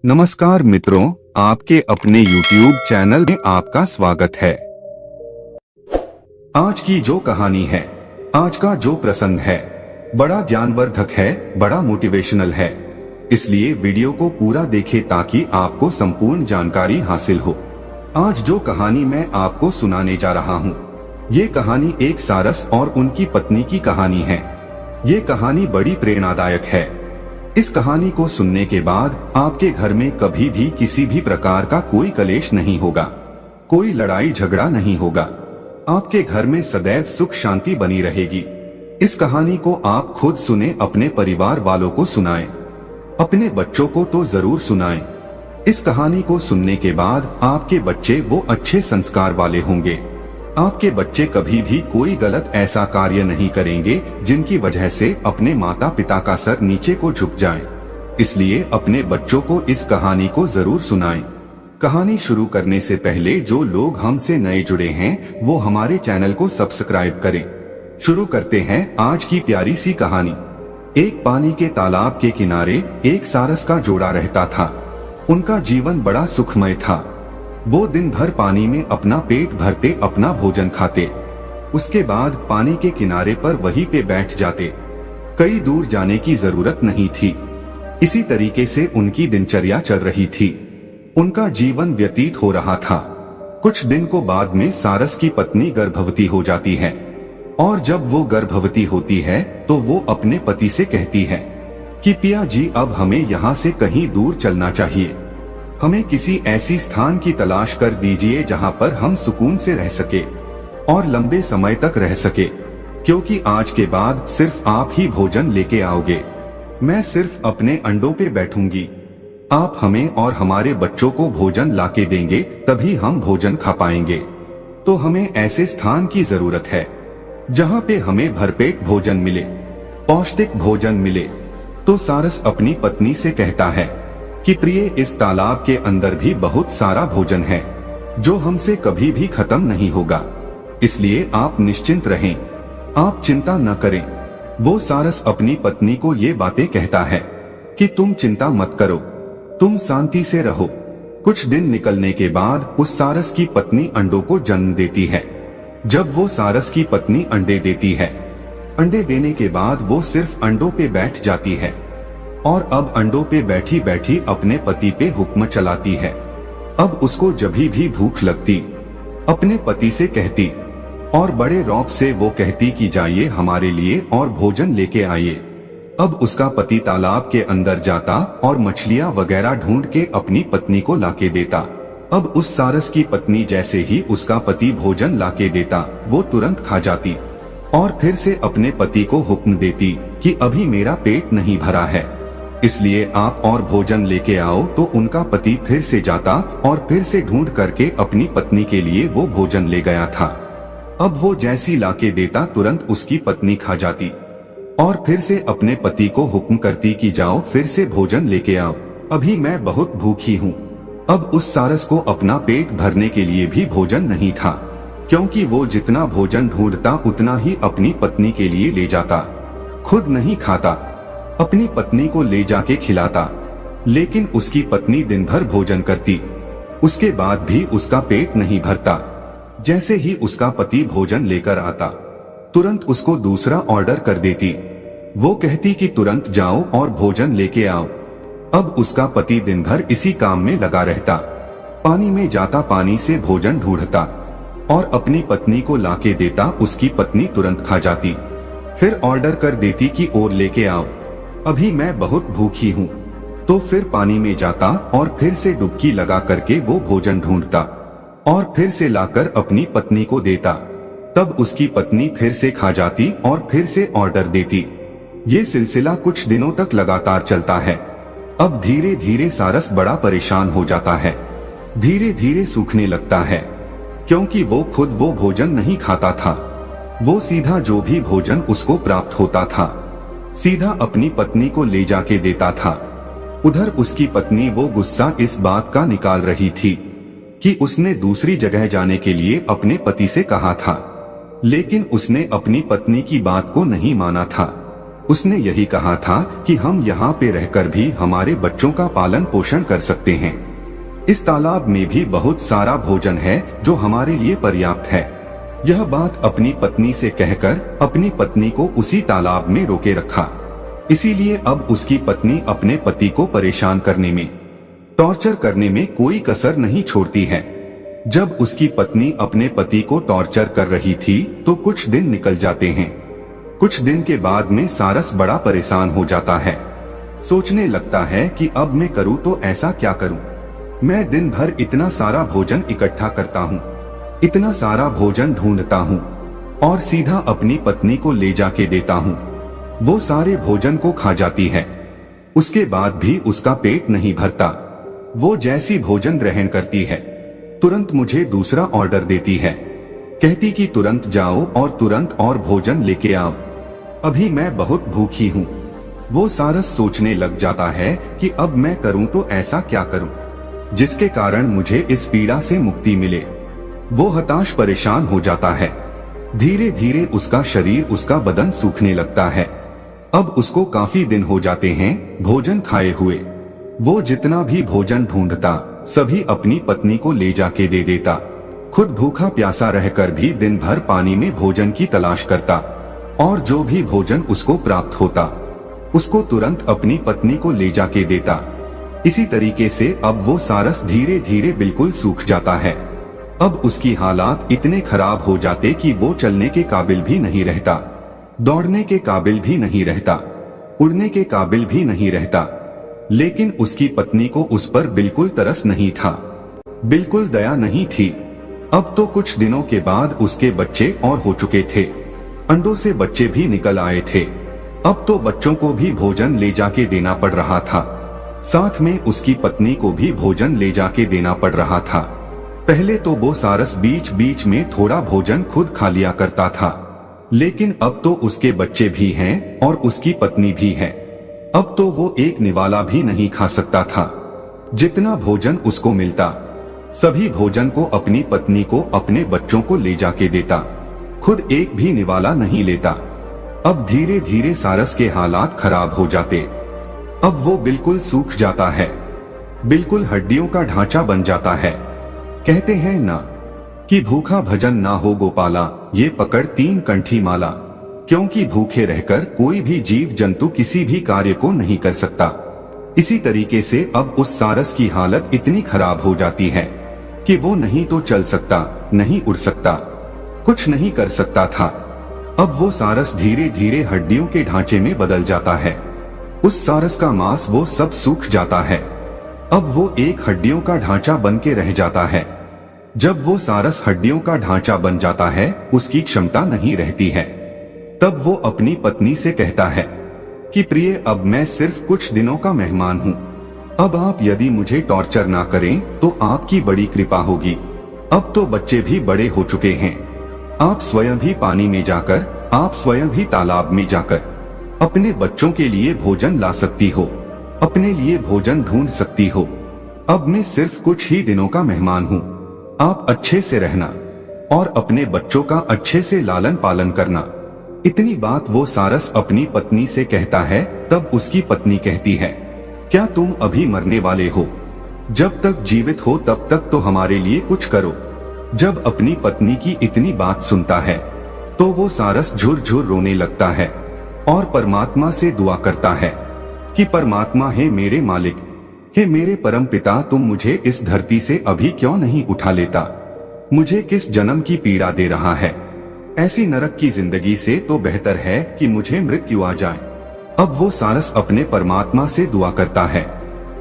नमस्कार मित्रों, आपके अपने YouTube चैनल में आपका स्वागत है। आज की जो कहानी है, आज का जो प्रसंग है, बड़ा ज्ञानवर्धक है, बड़ा मोटिवेशनल है। इसलिए वीडियो को पूरा देखें ताकि आपको संपूर्ण जानकारी हासिल हो। आज जो कहानी मैं आपको सुनाने जा रहा हूँ, ये कहानी एक सारस और उनकी पत्नी की कहानी है। ये कहानी बड़ी प्रेरणादायक है। इस कहानी को सुनने के बाद आपके घर में कभी भी किसी भी प्रकार का कोई कलेश नहीं होगा, कोई लड़ाई झगड़ा नहीं होगा। आपके घर में सदैव सुख शांति बनी रहेगी। इस कहानी को आप खुद सुने, अपने परिवार वालों को सुनाएं, अपने बच्चों को तो जरूर सुनाएं। इस कहानी को सुनने के बाद आपके बच्चे वो अच्छे संस्कार वाले होंगे। आपके बच्चे कभी भी कोई गलत ऐसा कार्य नहीं करेंगे जिनकी वजह से अपने माता पिता का सर नीचे को झुक जाए। इसलिए अपने बच्चों को इस कहानी को जरूर सुनाएं। कहानी शुरू करने से पहले जो लोग हमसे नए जुड़े हैं वो हमारे चैनल को सब्सक्राइब करें। शुरू करते हैं आज की प्यारी सी कहानी। एक पानी के तालाब के किनारे एक सारस का जोड़ा रहता था। उनका जीवन बड़ा सुखमय था। वो दिन भर पानी में अपना पेट भरते, अपना भोजन खाते, उसके बाद पानी के किनारे पर वहीं पे बैठ जाते। कहीं दूर जाने की जरूरत नहीं थी। इसी तरीके से उनकी दिनचर्या चल रही थी। उनका जीवन व्यतीत हो रहा था। कुछ दिन को बाद में सारस की पत्नी गर्भवती हो जाती है और जब वो गर्भवती होती है तो वो अपने पति से कहती है कि पिया जी, अब हमें यहाँ से कहीं दूर चलना चाहिए। हमें किसी ऐसी स्थान की तलाश कर दीजिए जहाँ पर हम सुकून से रह सके और लंबे समय तक रह सके, क्योंकि आज के बाद सिर्फ आप ही भोजन लेके आओगे। मैं सिर्फ अपने अंडों पे बैठूंगी। आप हमें और हमारे बच्चों को भोजन लाके देंगे, तभी हम भोजन खा पाएंगे। तो हमें ऐसे स्थान की जरूरत है जहाँ पे हमें भरपेट भोजन मिले, पौष्टिक भोजन मिले। तो सारस अपनी पत्नी से कहता है कि प्रिय, इस तालाब के अंदर भी बहुत सारा भोजन है जो हमसे कभी भी खत्म नहीं होगा। इसलिए आप निश्चिंत रहें, आप चिंता न करें। वो सारस अपनी पत्नी को ये बातें कहता है कि तुम चिंता मत करो, तुम शांति से रहो। कुछ दिन निकलने के बाद उस सारस की पत्नी अंडों को जन्म देती है। जब वो सारस की पत्नी अंडे देती है, अंडे देने के बाद वो सिर्फ अंडों पे बैठ जाती है और अब अंडों पे बैठी बैठी अपने पति पे हुक्म चलाती है। अब उसको जभी भी भूख लगती, अपने पति से कहती और बड़े रौब से वो कहती कि जाइए हमारे लिए और भोजन लेके आइए। अब उसका पति तालाब के अंदर जाता और मछलियां वगैरह ढूंढ के अपनी पत्नी को लाके देता। अब उस सारस की पत्नी जैसे ही उसका पति भोजन लाके देता, वो तुरंत खा जाती और फिर से अपने पति को हुक्म देती कि अभी मेरा पेट नहीं भरा है, इसलिए आप और भोजन लेके आओ। तो उनका पति फिर से जाता और फिर से ढूंढ करके अपनी पत्नी के लिए वो भोजन ले गया था। अब वो जैसी लाके देता, तुरंत उसकी पत्नी खा जाती और फिर से अपने पति को हुक्म करती कि जाओ फिर से भोजन लेके आओ, अभी मैं बहुत भूखी हूँ। अब उस सारस को अपना पेट भरने के लिए भी भोजन नहीं था, क्योंकि वो जितना भोजन ढूंढता उतना ही अपनी पत्नी के लिए ले जाता। खुद नहीं खाता, अपनी पत्नी को ले जाके खिलाता। लेकिन उसकी पत्नी दिन भर भोजन करती, उसके बाद भी उसका पेट नहीं भरता। जैसे ही उसका पति भोजन लेकर आता, तुरंत उसको दूसरा ऑर्डर कर देती। वो कहती कि तुरंत जाओ और भोजन लेके आओ। अब उसका पति दिन भर इसी काम में लगा रहता। पानी में जाता, पानी से भोजन ढूंढता और अपनी पत्नी को लाके देता। उसकी पत्नी तुरंत खा जाती, फिर ऑर्डर कर देती कि और लेके आओ, अभी मैं बहुत भूखी हूँ। तो फिर पानी में जाता और फिर से डुबकी लगा करके वो भोजन ढूंढता और फिर से लाकर अपनी पत्नी को देता। तब उसकी पत्नी फिर से खा जाती और फिर से ऑर्डर देती। ये सिलसिला कुछ दिनों तक लगातार चलता है। अब धीरे धीरे सारस बड़ा परेशान हो जाता है, धीरे धीरे सूखने लगता है, क्योंकि वो खुद वो भोजन नहीं खाता था। वो सीधा जो भी भोजन उसको प्राप्त होता था, सीधा अपनी पत्नी को ले जाके देता था। उधर उसकी पत्नी वो गुस्सा इस बात का निकाल रही थी कि उसने दूसरी जगह जाने के लिए अपने पति से कहा था, लेकिन उसने अपनी पत्नी की बात को नहीं माना था। उसने यही कहा था कि हम यहाँ पे रहकर भी हमारे बच्चों का पालन पोषण कर सकते हैं। इस तालाब में भी बहुत सारा भोजन है जो हमारे लिए पर्याप्त है। यह बात अपनी पत्नी से कहकर अपनी पत्नी को उसी तालाब में रोके रखा। इसीलिए अब उसकी पत्नी अपने पति को परेशान करने में, टॉर्चर करने में कोई कसर नहीं छोड़ती है। जब उसकी पत्नी अपने पति को टॉर्चर कर रही थी तो कुछ दिन निकल जाते हैं। कुछ दिन के बाद में सारस बड़ा परेशान हो जाता है। सोचने लगता है कि अब मैं करूँ तो ऐसा क्या करूँ। मैं दिन भर इतना सारा भोजन इकट्ठा करता हूँ, इतना सारा भोजन ढूंढता हूँ और सीधा अपनी पत्नी को ले जाके देता हूँ। वो सारे भोजन को खा जाती है। उसके बाद भी उसका पेट नहीं भरता। वो जैसी भोजन ग्रहण करती है तुरंत मुझे दूसरा ऑर्डर देती है। कहती कि तुरंत जाओ और तुरंत और भोजन लेके आओ, अभी मैं बहुत भूखी हूँ। वो सारस सोचने लग जाता है कि अब मैं करूँ तो ऐसा क्या करूँ जिसके कारण मुझे इस पीड़ा से मुक्ति मिले। वो हताश परेशान हो जाता है। धीरे धीरे उसका शरीर, उसका बदन सूखने लगता है। अब उसको काफी दिन हो जाते हैं भोजन खाए हुए। वो जितना भी भोजन ढूंढता सभी अपनी पत्नी को ले जाके दे देता। खुद भूखा प्यासा रहकर भी दिन भर पानी में भोजन की तलाश करता और जो भी भोजन उसको प्राप्त होता उसको तुरंत अपनी पत्नी को ले जाके देता। इसी तरीके से अब वो सारस धीरे धीरे बिल्कुल सूख जाता है। अब उसकी हालात इतने खराब हो जाते कि वो चलने के काबिल भी नहीं रहता, दौड़ने के काबिल भी नहीं रहता, उड़ने के काबिल भी नहीं रहता। लेकिन उसकी पत्नी को उस पर बिल्कुल तरस नहीं था, बिल्कुल दया नहीं थी। अब तो कुछ दिनों के बाद उसके बच्चे और हो चुके थे। अंडों से बच्चे भी निकल आए थे। अब तो बच्चों को भी भोजन ले जाके देना पड़ रहा था, साथ में उसकी पत्नी को भी भोजन ले जाके देना पड़ रहा था। पहले तो वो सारस बीच बीच में थोड़ा भोजन खुद खा लिया करता था, लेकिन अब तो उसके बच्चे भी हैं और उसकी पत्नी भी है। अब तो वो एक निवाला भी नहीं खा सकता था। जितना भोजन उसको मिलता सभी भोजन को अपनी पत्नी को, अपने बच्चों को ले जाके देता, खुद एक भी निवाला नहीं लेता। अब धीरे धीरे सारस के हालात खराब हो जाते। अब वो बिल्कुल सूख जाता है, बिल्कुल हड्डियों का ढांचा बन जाता है। कहते हैं ना कि भूखा भजन ना हो गोपाला, ये पकड़ 3 कंठी माला। क्योंकि भूखे रहकर कोई भी जीव जंतु किसी भी कार्य को नहीं कर सकता। इसी तरीके से अब उस सारस की हालत इतनी खराब हो जाती है कि वो नहीं तो चल सकता, नहीं उड़ सकता, कुछ नहीं कर सकता था। अब वो सारस धीरे धीरे हड्डियों के ढांचे में बदल जाता है। उस सारस का मांस वो सब सूख जाता है। अब वो एक हड्डियों का ढांचा बन के रह जाता है। जब वो सारस हड्डियों का ढांचा बन जाता है, उसकी क्षमता नहीं रहती है। तब वो अपनी पत्नी से कहता है कि प्रिय, अब मैं सिर्फ कुछ दिनों का मेहमान हूँ। अब आप यदि मुझे टॉर्चर ना करें तो आपकी बड़ी कृपा होगी। अब तो बच्चे भी बड़े हो चुके हैं। आप स्वयं भी पानी में जाकर, आप स्वयं भी तालाब में जाकर अपने बच्चों के लिए भोजन ला सकती हो, अपने लिए भोजन ढूंढ सकती हो। अब मैं सिर्फ कुछ ही दिनों का मेहमान हूँ। आप अच्छे से रहना और अपने बच्चों का अच्छे से लालन पालन करना। इतनी बात वो सारस अपनी पत्नी से कहता है। तब उसकी पत्नी कहती है, क्या तुम अभी मरने वाले हो? जब तक जीवित हो तब तक तो हमारे लिए कुछ करो। जब अपनी पत्नी की इतनी बात सुनता है तो वो सारस झुरझुर रोने लगता है और परमात्मा से दुआ करता है कि परमात्मा, हे मेरे मालिक, हे मेरे परम पिता, तुम मुझे इस धरती से अभी क्यों नहीं उठा लेता? मुझे किस जन्म की पीड़ा दे रहा है? ऐसी नरक की जिंदगी से तो बेहतर है कि मुझे मृत्यु आ जाए। अब वो सारस अपने परमात्मा से दुआ करता है,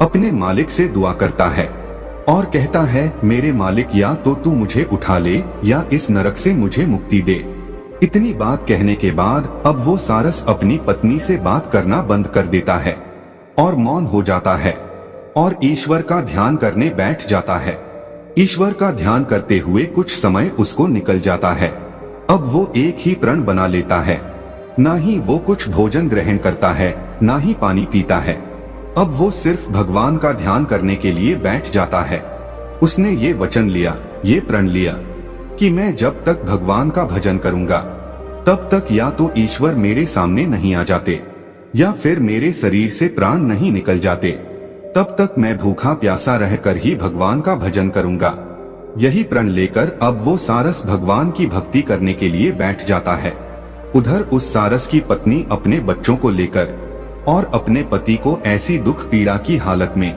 अपने मालिक से दुआ करता है और कहता है, मेरे मालिक, या तो तू मुझे उठा ले या इस नरक से मुझे मुक्ति दे। इतनी बात कहने के बाद अब वो सारस अपनी पत्नी से बात करना बंद कर देता है और मौन हो जाता है और ईश्वर का ध्यान करने बैठ जाता है। ईश्वर का ध्यान करते हुए कुछ समय उसको निकल जाता है। अब वो एक ही प्रण बना लेता है, ना ही वो कुछ भोजन ग्रहण करता है, ना ही पानी पीता है। अब वो सिर्फ भगवान का ध्यान करने के लिए बैठ जाता है। उसने ये वचन लिया, ये प्रण लिया कि मैं जब तक भगवान का भजन करूंगा तब तक या तो ईश्वर मेरे सामने नहीं आ जाते या फिर मेरे शरीर से प्राण नहीं निकल जाते, तब तक मैं भूखा प्यासा रहकर ही भगवान का भजन करूंगा। यही प्रण लेकर अब वो सारस भगवान की भक्ति करने के लिए बैठ जाता है। उधर उस सारस की पत्नी अपने बच्चों को लेकर और अपने पति को ऐसी दुख पीड़ा की हालत में,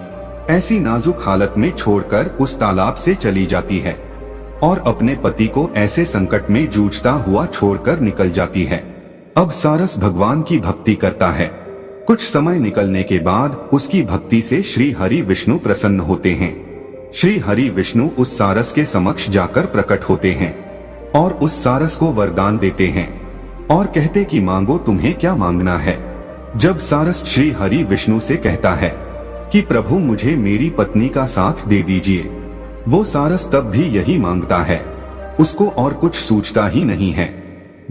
ऐसी नाजुक हालत में छोड़कर उस तालाब से चली जाती है और अपने पति को ऐसे संकट में जूझता हुआ छोड़कर निकल जाती है। अब सारस भगवान की भक्ति करता है। कुछ समय निकलने के बाद उसकी भक्ति से श्री हरि विष्णु प्रसन्न होते हैं। श्री हरि विष्णु उस सारस के समक्ष जाकर प्रकट होते हैं और उस सारस को वरदान देते हैं और कहते कि मांगो, तुम्हें क्या मांगना है। जब सारस श्री हरि विष्णु से कहता है कि प्रभु मुझे मेरी पत्नी का साथ दे दीजिए, वो सारस तब भी यही मांगता है, उसको और कुछ सूझता ही नहीं है।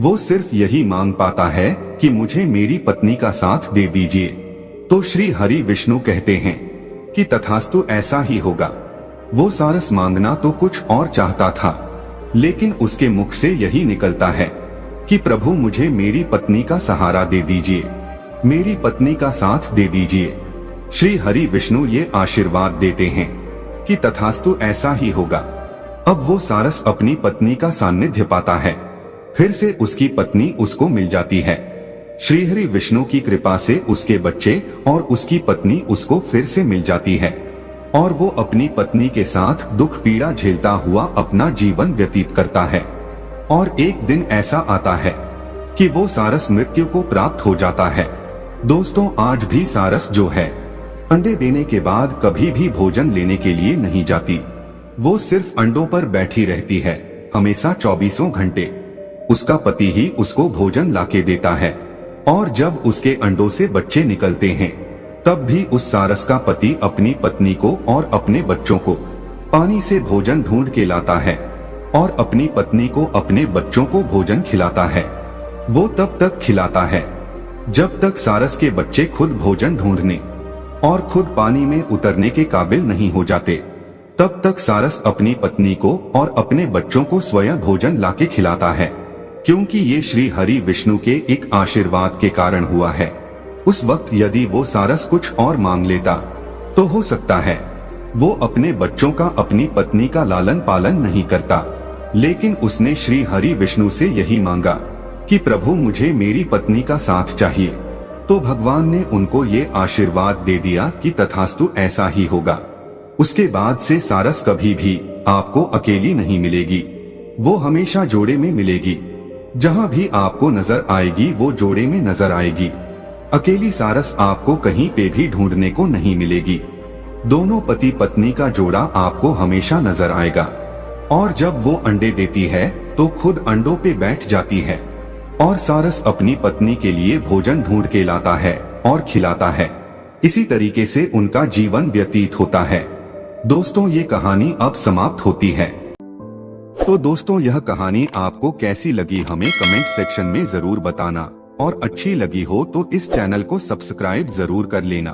वो सिर्फ यही मांग पाता है कि मुझे मेरी पत्नी का साथ दे दीजिए। तो श्री हरि विष्णु कहते हैं कि तथास्तु, ऐसा ही होगा। वो सारस मांगना तो कुछ और चाहता था, लेकिन उसके मुख से यही निकलता है कि प्रभु मुझे मेरी पत्नी का सहारा दे दीजिए, मेरी पत्नी का साथ दे दीजिए। श्री हरि विष्णु ये आशीर्वाद देते हैं कि तथास्तु, ऐसा ही होगा। अब वो सारस अपनी पत्नी का सानिध्य पाता है। फिर से उसकी पत्नी उसको मिल जाती है। श्री हरि विष्णु की कृपा से उसके बच्चे और उसकी पत्नी उसको फिर से मिल जाती है और वो अपनी पत्नी के साथ दुख पीड़ा झेलता हुआ अपना जीवन व्यतीत करता है। और एक दिन ऐसा आता है कि वो सारस मृत्यु को प्राप्त हो जाता है। दोस्तों, आज भी सारस जो है, अंडे देने के बाद कभी भी भोजन लेने के लिए नहीं जाती। वो सिर्फ अंडों पर बैठी रहती है, हमेशा 24 घंटे। उसका पति ही उसको भोजन लाके देता है और जब उसके अंडों से बच्चे निकलते हैं, तब भी उस सारस का पति अपनी पत्नी को और अपने बच्चों को पानी से भोजन ढूंढ के लाता है और अपनी पत्नी को अपने बच्चों को भोजन खिलाता है। वो तब तक खिलाता है जब तक सारस के बच्चे खुद भोजन ढूंढने और खुद पानी में उतरने के काबिल नहीं हो जाते। तब तक सारस अपनी पत्नी को और अपने बच्चों को स्वयं भोजन लाके खिलाता है, क्योंकि ये श्री हरि विष्णु के एक आशीर्वाद के कारण हुआ है। उस वक्त यदि वो सारस कुछ और मांग लेता तो हो सकता है वो अपने बच्चों का, अपनी पत्नी का लालन पालन नहीं करता, लेकिन उसने श्री हरि विष्णु से यही मांगा कि प्रभु मुझे मेरी पत्नी का साथ चाहिए। तो भगवान ने उनको ये आशीर्वाद दे दिया कि तथास्तु, ऐसा ही होगा। उसके बाद से सारस कभी भी आपको अकेली नहीं मिलेगी, वो हमेशा जोड़े में मिलेगी। जहाँ भी आपको नजर आएगी वो जोड़े में नजर आएगी। अकेली सारस आपको कहीं पे भी ढूंढने को नहीं मिलेगी। दोनों पति पत्नी का जोड़ा आपको हमेशा नजर आएगा। और जब वो अंडे देती है तो खुद अंडों पे बैठ जाती है और सारस अपनी पत्नी के लिए भोजन ढूंढ के लाता है और खिलाता है। इसी तरीके से उनका जीवन व्यतीत होता है। दोस्तों, ये कहानी अब समाप्त होती है। तो दोस्तों, यह कहानी आपको कैसी लगी हमें कमेंट सेक्शन में जरूर बताना और अच्छी लगी हो तो इस चैनल को सब्सक्राइब जरूर कर लेना।